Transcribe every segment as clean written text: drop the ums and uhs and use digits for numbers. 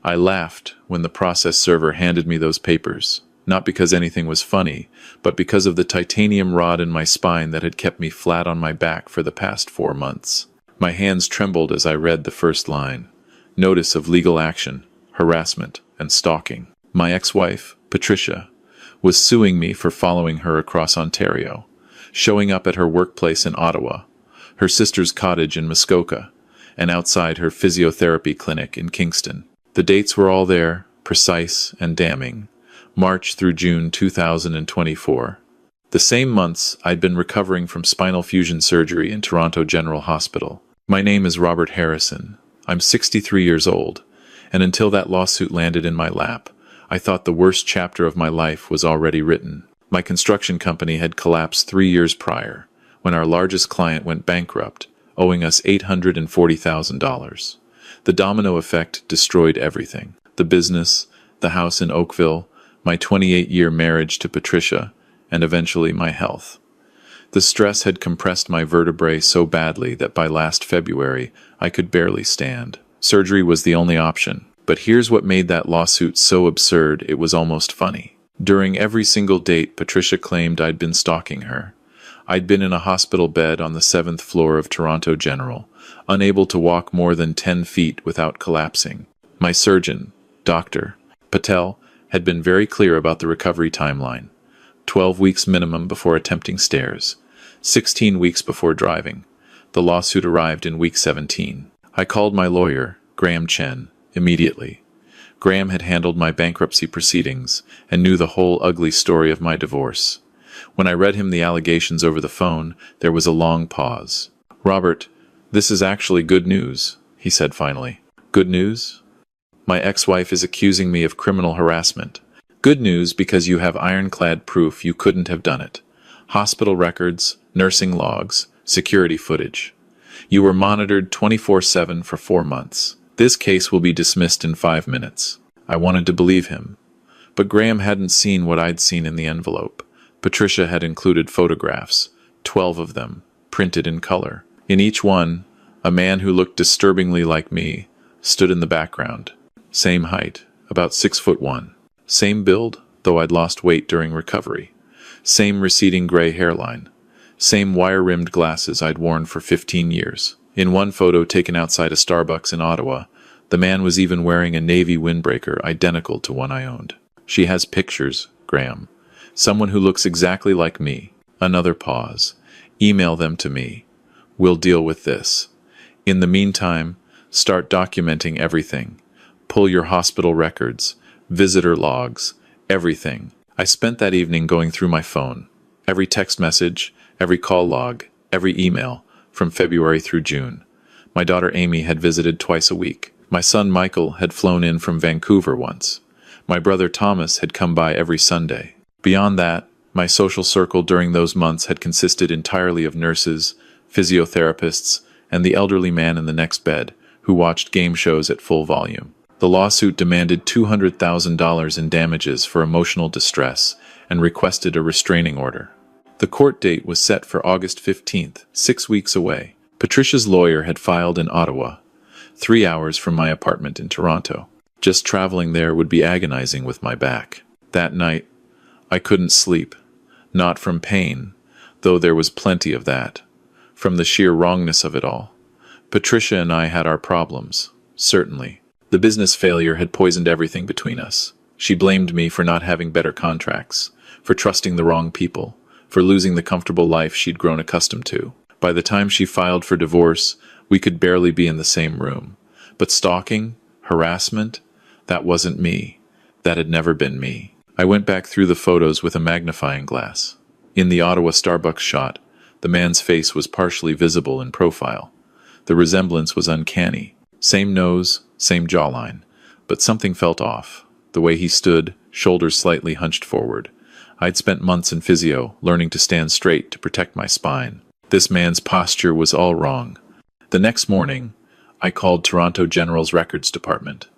I laughed when the process server handed me those papers, not because anything was funny, but because of the titanium rod in my spine that had kept me flat on my back for the past 4 months. My hands trembled as I read the first line. Notice of legal action, harassment, and stalking. My ex-wife, Patricia, was suing me for following her across Ontario, showing up at her workplace in Ottawa, her sister's cottage in Muskoka, and outside her physiotherapy clinic in Kingston. The dates were all there, precise and damning. March through June 2024. The same months I'd been recovering from spinal fusion surgery in Toronto General Hospital. My name is Robert Harrison. I'm 63 years old, and until that lawsuit landed in my lap, I thought the worst chapter of my life was already written. My construction company had collapsed 3 years prior, when our largest client went bankrupt, owing us $840,000. The domino effect destroyed everything. The business, the house in Oakville, my 28-year marriage to Patricia, and eventually my health. The stress had compressed my vertebrae so badly that by last February, I could barely stand. Surgery was the only option. But here's what made that lawsuit so absurd it was almost funny. During every single date, Patricia claimed I'd been stalking her. I'd been in a hospital bed on the 7th floor of Toronto General, unable to walk more than 10 feet without collapsing. My surgeon, Dr. Patel, had been very clear about the recovery timeline. 12 weeks minimum before attempting stairs, 16 weeks before driving. The lawsuit arrived in week 17. I called my lawyer, Graham Chen, immediately. Graham had handled my bankruptcy proceedings and knew the whole ugly story of my divorce. When I read him the allegations over the phone, there was a long pause. "Robert, this is actually good news," he said finally. "Good news? My ex-wife is accusing me of criminal harassment. Good news because you have ironclad proof you couldn't have done it. Hospital records, nursing logs, security footage. You were monitored 24/7 for 4 months. This case will be dismissed in 5 minutes." I wanted to believe him. But Graham hadn't seen what I'd seen in the envelope. Patricia had included photographs, 12 of them, printed in color. In each one, a man who looked disturbingly like me stood in the background. Same height, about 6'1". Same build, though I'd lost weight during recovery. Same receding gray hairline. Same wire-rimmed glasses I'd worn for 15 years. In one photo taken outside a Starbucks in Ottawa, the man was even wearing a navy windbreaker identical to one I owned. "She has pictures, Graham. Someone who looks exactly like me." Another pause. "Email them to me. We'll deal with this. In the meantime, start documenting everything. Pull your hospital records, visitor logs, everything." I spent that evening going through my phone. Every text message, every call log, every email, from February through June. My daughter Amy had visited twice a week. My son Michael had flown in from Vancouver once. My brother Thomas had come by every Sunday. Beyond that, my social circle during those months had consisted entirely of nurses, physiotherapists, and the elderly man in the next bed, who watched game shows at full volume. The lawsuit demanded $200,000 in damages for emotional distress and requested a restraining order. The court date was set for August 15th, 6 weeks away. Patricia's lawyer had filed in Ottawa, 3 hours from my apartment in Toronto. Just traveling there would be agonizing with my back. That night, I couldn't sleep. Not from pain, though there was plenty of that. From the sheer wrongness of it all. Patricia and I had our problems, certainly. The business failure had poisoned everything between us. She blamed me for not having better contracts, for trusting the wrong people, for losing the comfortable life she'd grown accustomed to. By the time she filed for divorce, we could barely be in the same room. But stalking, harassment, that wasn't me. That had never been me. I went back through the photos with a magnifying glass. In the Ottawa Starbucks shot, the man's face was partially visible in profile. The resemblance was uncanny. Same nose, same jawline. But something felt off. The way he stood, shoulders slightly hunched forward. I'd spent months in physio, learning to stand straight to protect my spine. This man's posture was all wrong. The next morning, I called Toronto General's records department.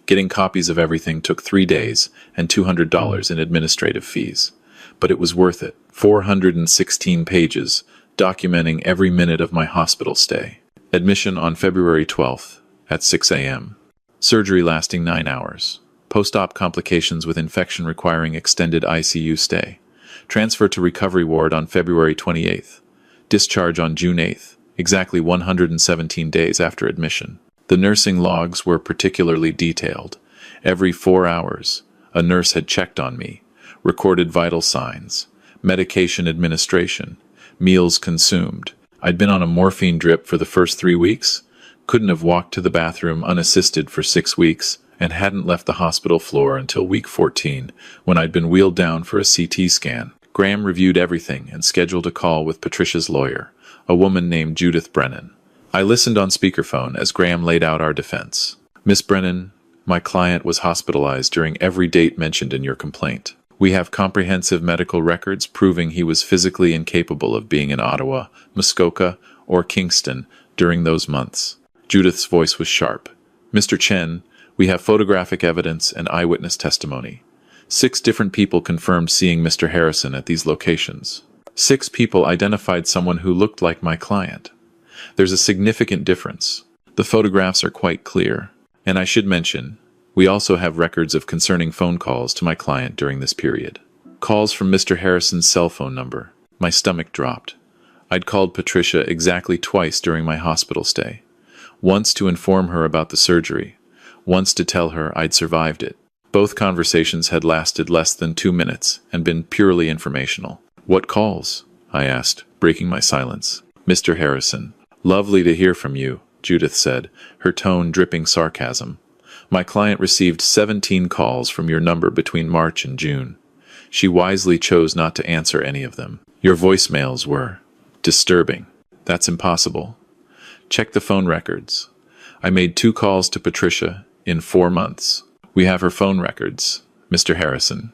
Getting copies of everything took 3 days and $200 in administrative fees. But it was worth it. 416 pages, documenting every minute of my hospital stay. Admission on February 12th at 6 a.m. Surgery lasting 9 hours. Post-op complications with infection requiring extended ICU stay. Transfer to recovery ward on February 28th. Discharge on June 8th, exactly 117 days after admission. The nursing logs were particularly detailed. Every 4 hours, a nurse had checked on me, recorded vital signs, medication administration, meals consumed. I'd been on a morphine drip for the first 3 weeks, couldn't have walked to the bathroom unassisted for 6 weeks, and hadn't left the hospital floor until week 14, when I'd been wheeled down for a CT scan. Graham reviewed everything and scheduled a call with Patricia's lawyer, a woman named Judith Brennan. I listened on speakerphone as Graham laid out our defense. Miss Brennan, my client was hospitalized during every date mentioned in your complaint. We have comprehensive medical records proving he was physically incapable of being in Ottawa, Muskoka, or Kingston during those months. Judith's voice was sharp. Mr. Chen, we have photographic evidence and eyewitness testimony. 6 different people confirmed seeing Mr. Harrison at these locations. 6 people identified someone who looked like my client. There's a significant difference. The photographs are quite clear. And I should mention, we also have records of concerning phone calls to my client during this period. Calls from Mr. Harrison's cell phone number. My stomach dropped. I'd called Patricia exactly twice during my hospital stay. Once to inform her about the surgery. Once to tell her I'd survived it. Both conversations had lasted less than 2 minutes and been purely informational. What calls? I asked, breaking my silence. Mr. Harrison. Lovely to hear from you, Judith said, her tone dripping sarcasm. My client received 17 calls from your number between March and June. She wisely chose not to answer any of them. Your voicemails were disturbing. That's impossible. Check the phone records. I made 2 calls to Patricia in 4 months. We have her phone records, Mr. Harrison.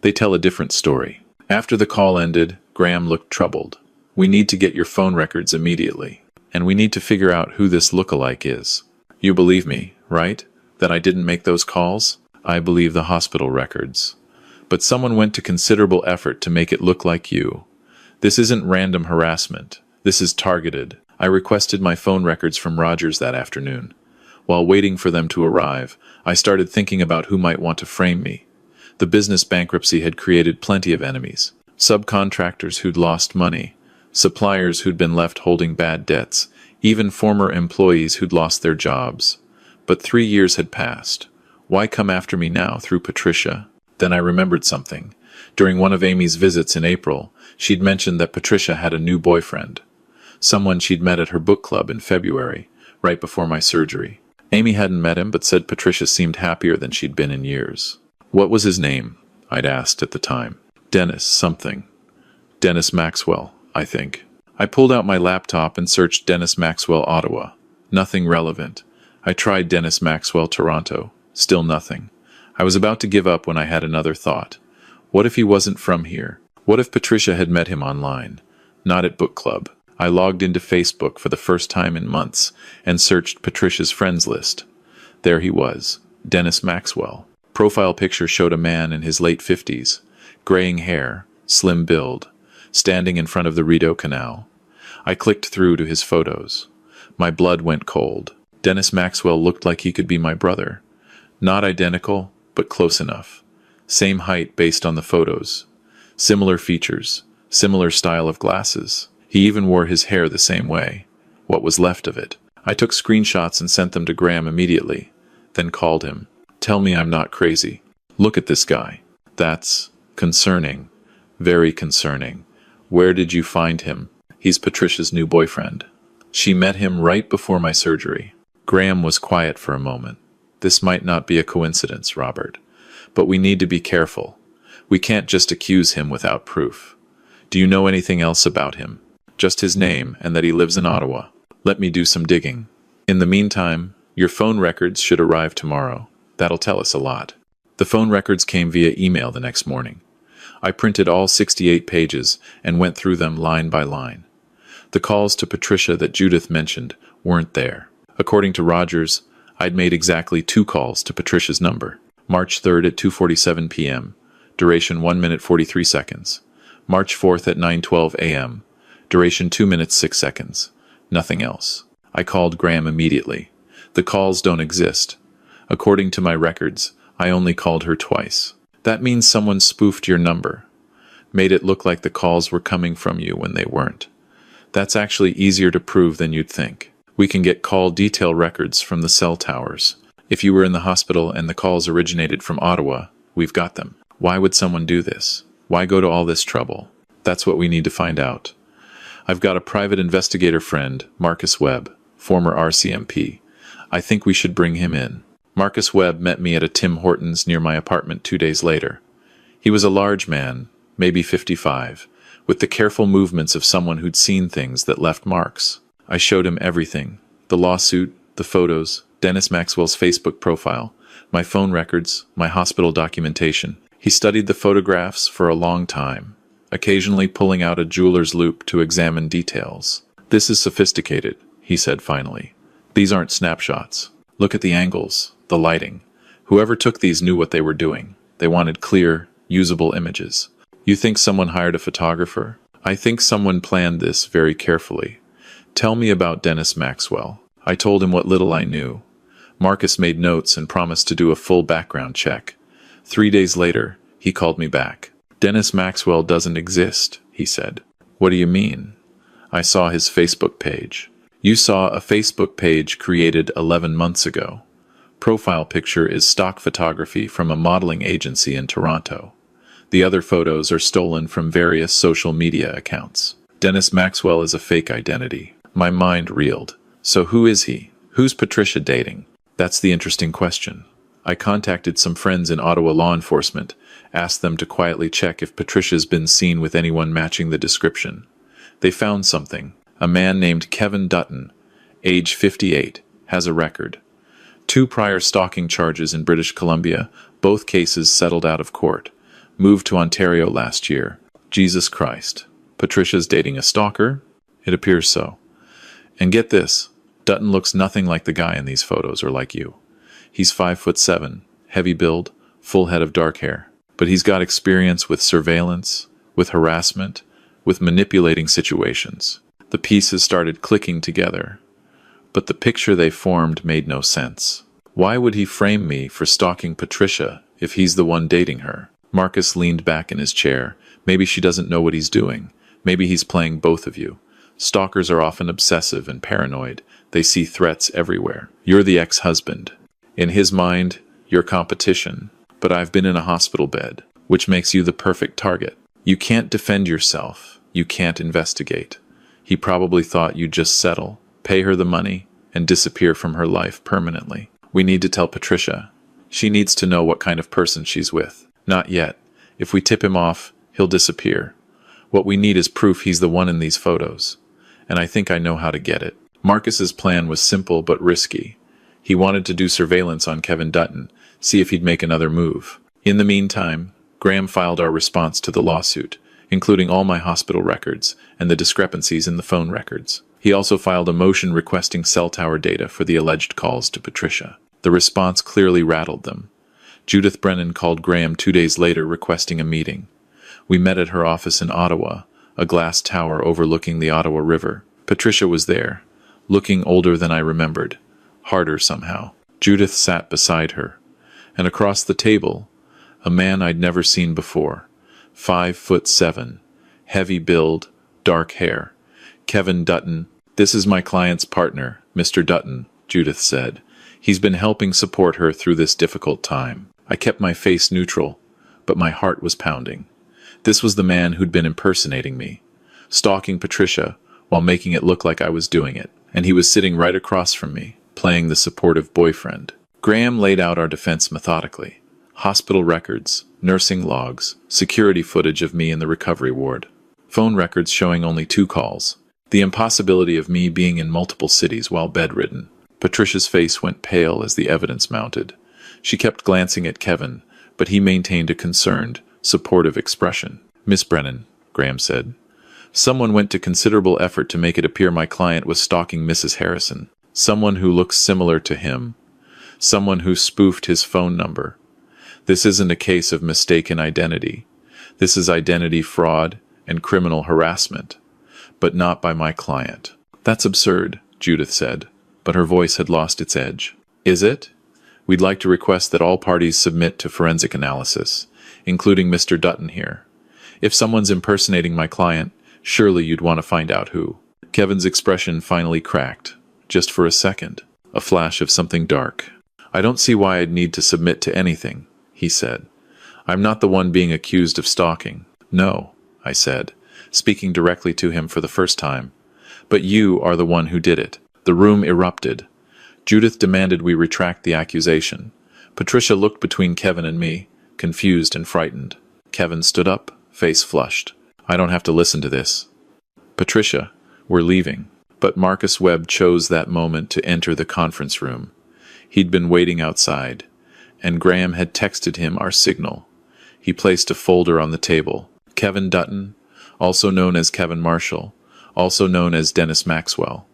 They tell a different story. After the call ended, Graham looked troubled. We need to get your phone records immediately. And we need to figure out who this lookalike is. You believe me, right? That I didn't make those calls? I believe the hospital records. But someone went to considerable effort to make it look like you. This isn't random harassment. This is targeted. I requested my phone records from Rogers that afternoon. While waiting for them to arrive, I started thinking about who might want to frame me. The business bankruptcy had created plenty of enemies. Subcontractors who'd lost money, suppliers who'd been left holding bad debts, even former employees who'd lost their jobs. But 3 years had passed. Why come after me now through Patricia? Then I remembered something. During one of Amy's visits in April, she'd mentioned that Patricia had a new boyfriend. Someone she'd met at her book club in February, right before my surgery. Amy hadn't met him, but said Patricia seemed happier than she'd been in years. What was his name? I'd asked at the time. Dennis something. Dennis Maxwell, I think. I pulled out my laptop and searched Dennis Maxwell Ottawa. Nothing relevant. I tried Dennis Maxwell Toronto. Still nothing. I was about to give up when I had another thought. What if he wasn't from here? What if Patricia had met him online? Not at book club. I logged into Facebook for the first time in months and searched Patricia's friends list. There he was, Dennis Maxwell. Profile picture showed a man in his late 50s, graying hair, slim build, standing in front of the Rideau Canal. I clicked through to his photos. My blood went cold. Dennis Maxwell looked like he could be my brother. Not identical, but close enough. Same height based on the photos. Similar features, similar style of glasses. He even wore his hair the same way. What was left of it? I took screenshots and sent them to Graham immediately, then called him. Tell me I'm not crazy. Look at this guy. That's concerning. Very concerning. Where did you find him? He's Patricia's new boyfriend. She met him right before my surgery. Graham was quiet for a moment. This might not be a coincidence, Robert. But we need to be careful. We can't just accuse him without proof. Do you know anything else about him? Just his name and that he lives in Ottawa. Let me do some digging. In the meantime, your phone records should arrive tomorrow. That'll tell us a lot. The phone records came via email the next morning. I printed all 68 pages and went through them line by line. The calls to Patricia that Judith mentioned weren't there. According to Rogers, I'd made exactly 2 calls to Patricia's number. March 3rd at 2:47 p.m. Duration 1 minute 43 seconds. March 4th at 9:12 a.m. Duration 2 minutes 6 seconds. Nothing else. I called Graham immediately. The calls don't exist. According to my records, I only called her twice. That means someone spoofed your number, made it look like the calls were coming from you when they weren't. That's actually easier to prove than you'd think. We can get call detail records from the cell towers. If you were in the hospital and the calls originated from Ottawa, we've got them. Why would someone do this? Why go to all this trouble? That's what we need to find out. I've got a private investigator friend, Marcus Webb, former RCMP. I think we should bring him in. Marcus Webb met me at a Tim Hortons near my apartment 2 days later. He was a large man, maybe 55, with the careful movements of someone who'd seen things that left marks. I showed him everything: the lawsuit, the photos, Dennis Maxwell's Facebook profile, my phone records, my hospital documentation. He studied the photographs for a long time, occasionally pulling out a jeweler's loupe to examine details. "This is sophisticated," he said finally. "These aren't snapshots. Look at the angles, the lighting. Whoever took these knew what they were doing. They wanted clear, usable images." "You think someone hired a photographer?" "I think someone planned this very carefully." "Tell me about Dennis Maxwell." I told him what little I knew. Marcus made notes and promised to do a full background check. 3 days later, he called me back. "Dennis Maxwell doesn't exist," he said. "What do you mean?" "I saw his Facebook page." "You saw a Facebook page created 11 months ago. Profile picture is stock photography from a modeling agency in Toronto. The other photos are stolen from various social media accounts. Dennis Maxwell is a fake identity." My mind reeled. So who is he? Who's Patricia dating? That's the interesting question. I contacted some friends in Ottawa law enforcement, asked them to quietly check if Patricia's been seen with anyone matching the description. They found something. A man named Kevin Dutton, age 58, has a record. 2 prior stalking charges in British Columbia, both cases settled out of court. Moved to Ontario last year. Jesus Christ. Patricia's dating a stalker? It appears so. And get this, Dutton looks nothing like the guy in these photos or like you. He's 5'7", heavy build, full head of dark hair. But he's got experience with surveillance, with harassment, with manipulating situations. The pieces started clicking together. But the picture they formed made no sense. Why would he frame me for stalking Patricia if he's the one dating her? Marcus leaned back in his chair. Maybe she doesn't know what he's doing. Maybe he's playing both of you. Stalkers are often obsessive and paranoid. They see threats everywhere. You're the ex-husband. In his mind, you're competition. But I've been in a hospital bed, which makes you the perfect target. You can't defend yourself. You can't investigate. He probably thought you'd just settle, pay her the money, and disappear from her life permanently. We need to tell Patricia. She needs to know what kind of person she's with. Not yet. If we tip him off, he'll disappear. What we need is proof he's the one in these photos. And I think I know how to get it. Marcus's plan was simple but risky. He wanted to do surveillance on Kevin Dutton, see if he'd make another move. In the meantime, Graham filed our response to the lawsuit, including all my hospital records and the discrepancies in the phone records. He also filed a motion requesting cell tower data for the alleged calls to Patricia. The response clearly rattled them. Judith Brennan called Graham 2 days later requesting a meeting. We met at her office in Ottawa, a glass tower overlooking the Ottawa River. Patricia was there, looking older than I remembered, harder somehow. Judith sat beside her, and across the table, a man I'd never seen before, 5'7", heavy build, dark hair. Kevin Dutton. "This is my client's partner, Mr. Dutton," Judith said. "He's been helping support her through this difficult time." I kept my face neutral, but my heart was pounding. This was the man who'd been impersonating me, stalking Patricia while making it look like I was doing it, and he was sitting right across from me, playing the supportive boyfriend. Graham laid out our defense methodically. Hospital records, nursing logs, security footage of me in the recovery ward. Phone records showing only 2 calls. The impossibility of me being in multiple cities while bedridden. Patricia's face went pale as the evidence mounted. She kept glancing at Kevin, but he maintained a concerned, supportive expression. "Miss Brennan," Graham said, "someone went to considerable effort to make it appear my client was stalking Mrs. Harrison. Someone who looks similar to him. Someone who spoofed his phone number. This isn't a case of mistaken identity. This is identity fraud and criminal harassment, but not by my client." "That's absurd," Judith said, but her voice had lost its edge. "Is it?" We'd like to request that all parties submit to forensic analysis, including Mr. Dutton here. If someone's impersonating my client, surely you'd want to find out who." Kevin's expression finally cracked, just for a second, a flash of something dark. "I don't see why I'd need to submit to anything," he said. "I'm not the one being accused of stalking." "No," I said, speaking directly to him for the first time. "But you are the one who did it." The room erupted. Judith demanded we retract the accusation. Patricia looked between Kevin and me, confused and frightened. Kevin stood up, face flushed. "I don't have to listen to this." "Patricia, we're leaving." But Marcus Webb chose that moment to enter the conference room. He'd been waiting outside, and Graham had texted him our signal. He placed a folder on the table. Kevin Dutton, also known as Kevin Marshall, also known as Dennis Maxwell,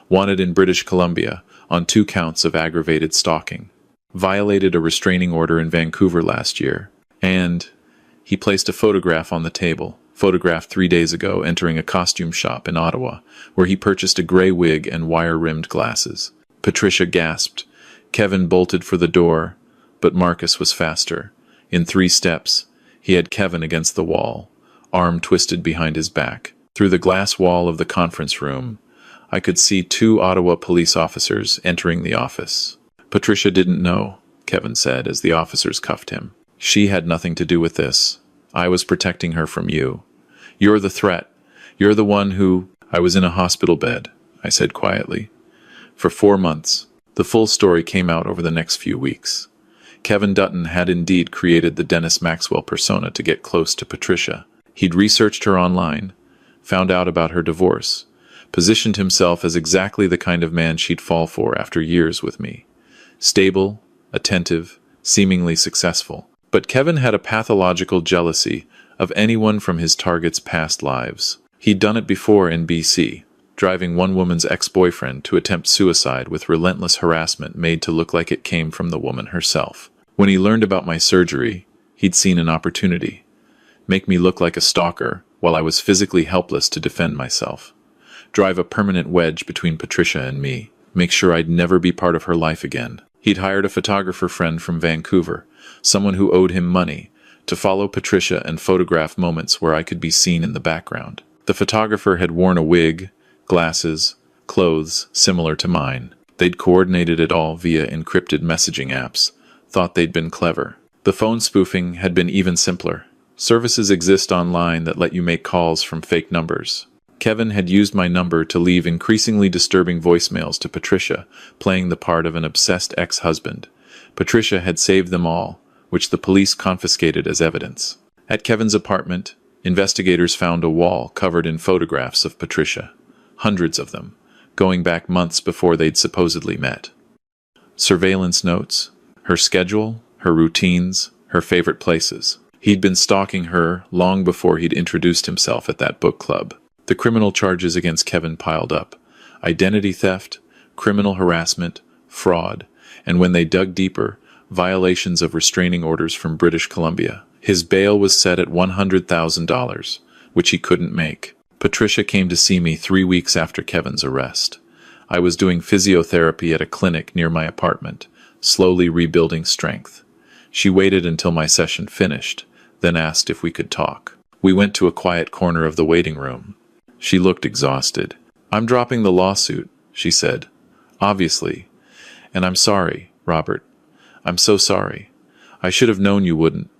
wanted in British Columbia on 2 counts of aggravated stalking, violated a restraining order in Vancouver last year, and he placed a photograph on the table, photographed 3 days ago entering a costume shop in Ottawa, where he purchased a gray wig and wire-rimmed glasses. Patricia gasped. Kevin bolted for the door, but Marcus was faster. In 3 steps, he had Kevin against the wall, arm twisted behind his back. Through the glass wall of the conference room, I could see 2 Ottawa police officers entering the office. "Patricia didn't know," Kevin said as the officers cuffed him. "She had nothing to do with this. I was protecting her from you. You're the threat. You're the one who—" "I was in a hospital bed," I said quietly. "For 4 months. The full story came out over the next few weeks. Kevin Dutton had indeed created the Dennis Maxwell persona to get close to Patricia. He'd researched her online, found out about her divorce, positioned himself as exactly the kind of man she'd fall for after years with me. Stable, attentive, seemingly successful. But Kevin had a pathological jealousy of anyone from his target's past lives. He'd done it before in BC, driving one woman's ex-boyfriend to attempt suicide with relentless harassment made to look like it came from the woman herself. When he learned about my surgery, he'd seen an opportunity. Make me look like a stalker while I was physically helpless to defend myself. Drive a permanent wedge between Patricia and me. Make sure I'd never be part of her life again. He'd hired a photographer friend from Vancouver, someone who owed him money, to follow Patricia and photograph moments where I could be seen in the background. The photographer had worn a wig, glasses, clothes similar to mine. They'd coordinated it all via encrypted messaging apps, thought they'd been clever. The phone spoofing had been even simpler. Services exist online that let you make calls from fake numbers. Kevin had used my number to leave increasingly disturbing voicemails to Patricia, playing the part of an obsessed ex-husband. Patricia had saved them all, which the police confiscated as evidence. At Kevin's apartment, investigators found a wall covered in photographs of Patricia. Hundreds of them, going back months before they'd supposedly met. Surveillance notes, her schedule, her routines, her favorite places. He'd been stalking her long before he'd introduced himself at that book club. The criminal charges against Kevin piled up. Identity theft, criminal harassment, fraud, and when they dug deeper, violations of restraining orders from British Columbia. His bail was set at $100,000, which he couldn't make. Patricia came to see me 3 weeks after Kevin's arrest. I was doing physiotherapy at a clinic near my apartment, slowly rebuilding strength. She waited until my session finished, then asked if we could talk. We went to a quiet corner of the waiting room. She looked exhausted. "I'm dropping the lawsuit," she said. "Obviously. And I'm sorry, Robert. I'm so sorry. I should have known you wouldn't.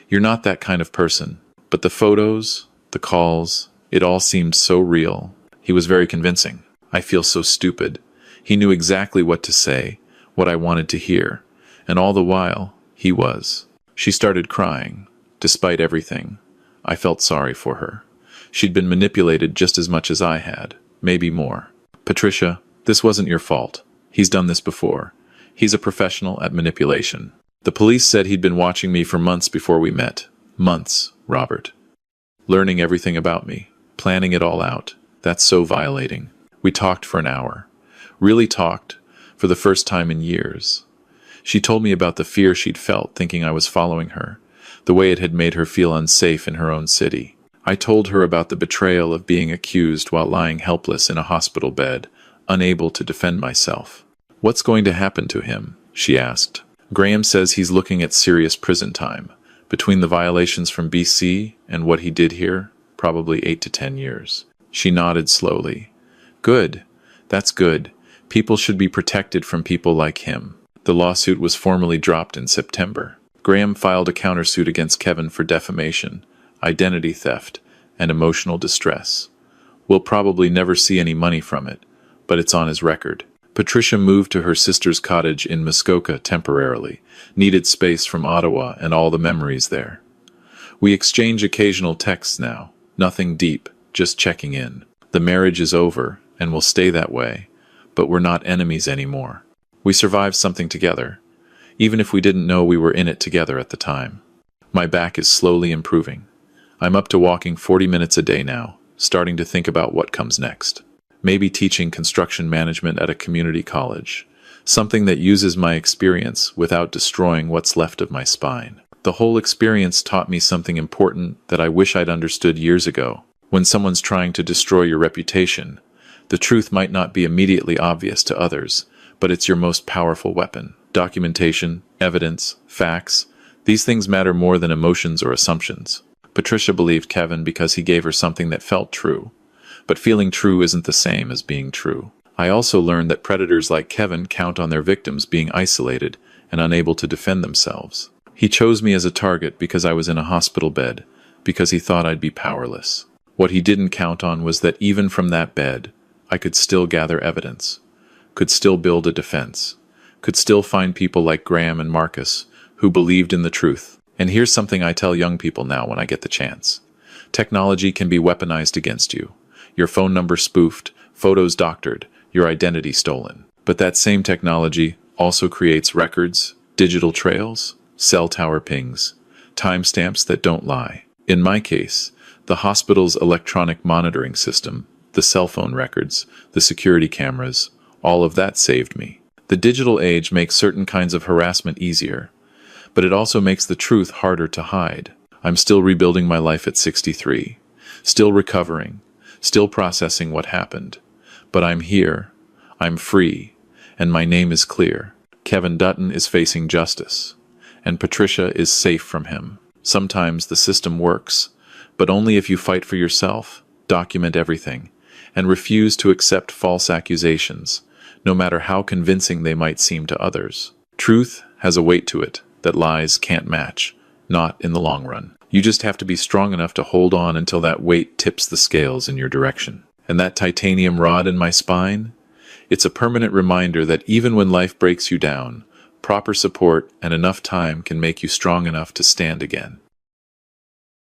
You're not that kind of person. But the photos, the calls, it all seemed so real." He was very convincing. "I feel so stupid." He knew exactly what to say, what I wanted to hear. And all the while, he was. She started crying. Despite everything, I felt sorry for her. She'd been manipulated just as much as I had, maybe more. "Patricia, this wasn't your fault. He's done this before. He's a professional at manipulation. The police said he'd been watching me for months before we met. Months, Robert. Learning everything about me, planning it all out. That's so violating." We talked for an hour. Really talked, for the first time in years. She told me about the fear she'd felt thinking I was following her, the way it had made her feel unsafe in her own city. I told her about the betrayal of being accused while lying helpless in a hospital bed, unable to defend myself. "What's going to happen to him?" she asked. Graham says he's looking at serious prison time. Between the violations from BC and what he did here, probably 8 to 10 years. She nodded slowly. Good. That's good. People should be protected from people like him. The lawsuit was formally dropped in September. Graham filed a countersuit against Kevin for defamation, identity theft, and emotional distress. We'll probably never see any money from it, but it's on his record. Patricia moved to her sister's cottage in Muskoka temporarily, needed space from Ottawa and all the memories there. We exchange occasional texts now, nothing deep, just checking in. The marriage is over, and will stay that way, but we're not enemies anymore. We survived something together, even if we didn't know we were in it together at the time. My back is slowly improving. I'm up to walking 40 minutes a day now, starting to think about what comes next. Maybe teaching construction management at a community college, something that uses my experience without destroying what's left of my spine. The whole experience taught me something important that I wish I'd understood years ago. When someone's trying to destroy your reputation, the truth might not be immediately obvious to others, but it's your most powerful weapon. Documentation, evidence, facts, these things matter more than emotions or assumptions. Patricia believed Kevin because he gave her something that felt true. But feeling true isn't the same as being true. I also learned that predators like Kevin count on their victims being isolated and unable to defend themselves. He chose me as a target because I was in a hospital bed, because he thought I'd be powerless. What he didn't count on was that even from that bed, I could still gather evidence, could still build a defense, could still find people like Graham and Marcus who believed in the truth. And here's something I tell young people now when I get the chance. Technology can be weaponized against you. Your phone number spoofed, photos doctored, your identity stolen. But that same technology also creates records, digital trails, cell tower pings, timestamps that don't lie. In my case, the hospital's electronic monitoring system, the cell phone records, the security cameras, all of that saved me. The digital age makes certain kinds of harassment easier, but it also makes the truth harder to hide. I'm still rebuilding my life at 63, still recovering, still processing what happened. But I'm here, I'm free, and my name is clear. Kevin Dutton is facing justice, and Patricia is safe from him. Sometimes the system works, but only if you fight for yourself, document everything, and refuse to accept false accusations, no matter how convincing they might seem to others. Truth has a weight to it that lies can't match, not in the long run. You just have to be strong enough to hold on until that weight tips the scales in your direction. And that titanium rod in my spine? It's a permanent reminder that even when life breaks you down, proper support and enough time can make you strong enough to stand again.